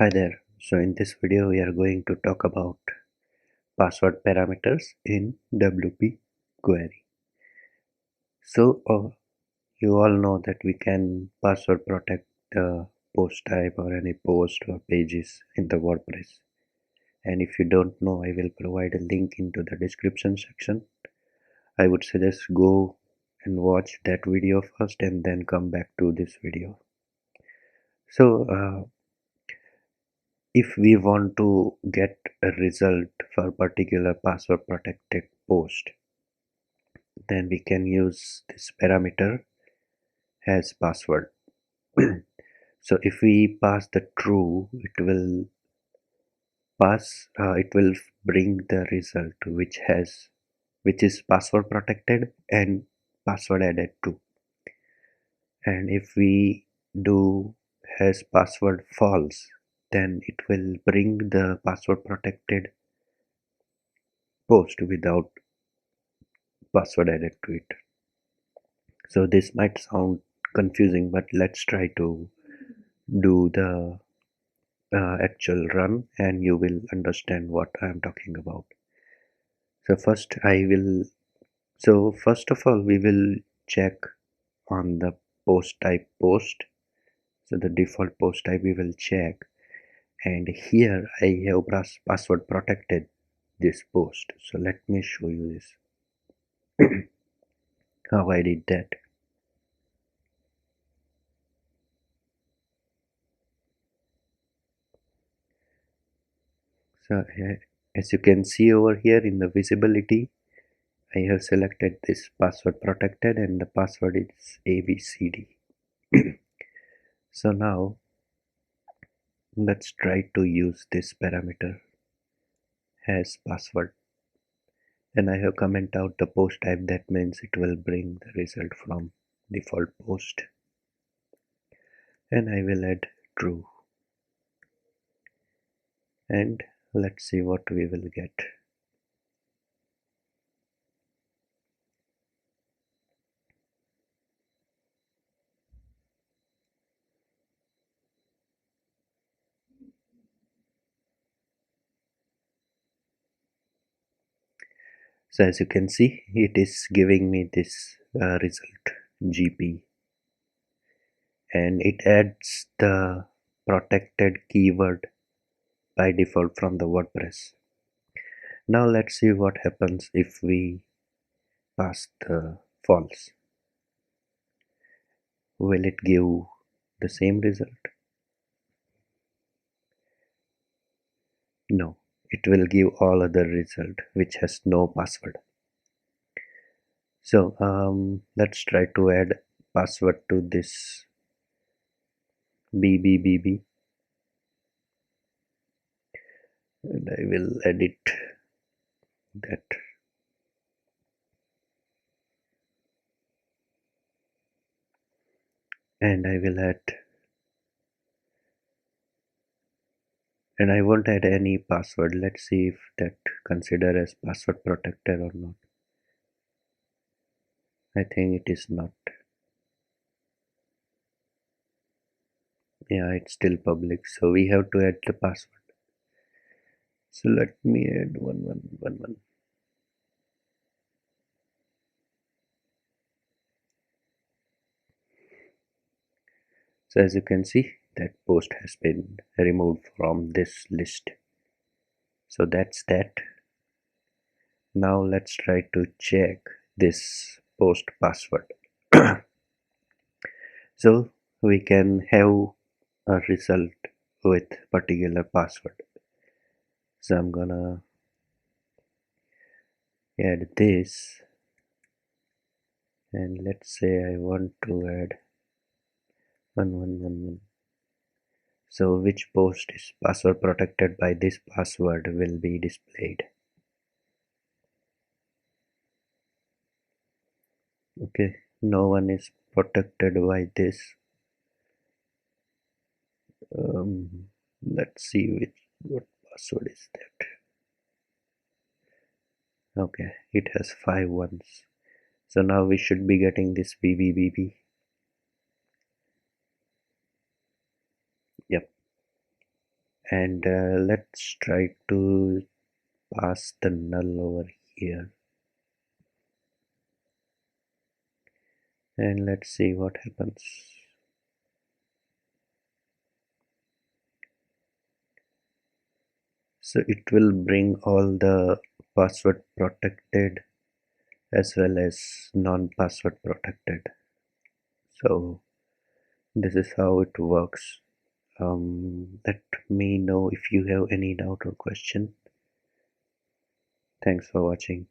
Hi there. So in this video we are going to talk about password parameters in WP query. So you all know that we can password protect the post type or any post or pages in the WordPress. And if you don't know, I will provide a link into the description section. I would suggest go and watch that video first and then come back to this video. So if we want to get a result for particular password protected post, then we can use this parameter as password. So if we pass the true, it will bring the result which is password protected and password added to. And if we do has password false, then it will bring the password protected post without password added to it. So this might sound confusing, but let's try to do the actual run and you will understand what I am talking about. So first of all we will check on the post type post. So the default post type we will check, and here I have password protected this post. So let me show you this how I did that. So as you can see over here in the visibility, I have selected this password protected and the password is ABCD. So now let's try to use this parameter as password, and I have comment out the post type. That means it will bring the result from default post, and I will add true, and let's see what we will get. So as you can see, it is giving me this result GP, and it adds the protected keyword by default from the WordPress. Now let's see what happens if we pass the false. Will it give the same result? No, it will give all other result which has no password. So let's try to add password to this BBBB, and I will edit that. And I will add, and I won't add any password. Let's see if that consider as password protected or not. I think it is not. Yeah, it's still public, so we have to add the password. So let me add 1111. So as you can see, that post has been removed from this list. So that's that. Now let's try to check this post password. So we can have a result with particular password. So I'm gonna add this, and let's say I want to add 1111. So which post is password protected by this password will be displayed. Okay, no one is protected by this. Let's see what password is that. Okay, it has 5 ones. So now we should be getting this BBBB. Yep. and let's try to pass the null over here, and let's see what happens. So it will bring all the password protected as well as non-password protected. So this is how it works. Let me know if you have any doubt or question. Thanks for watching.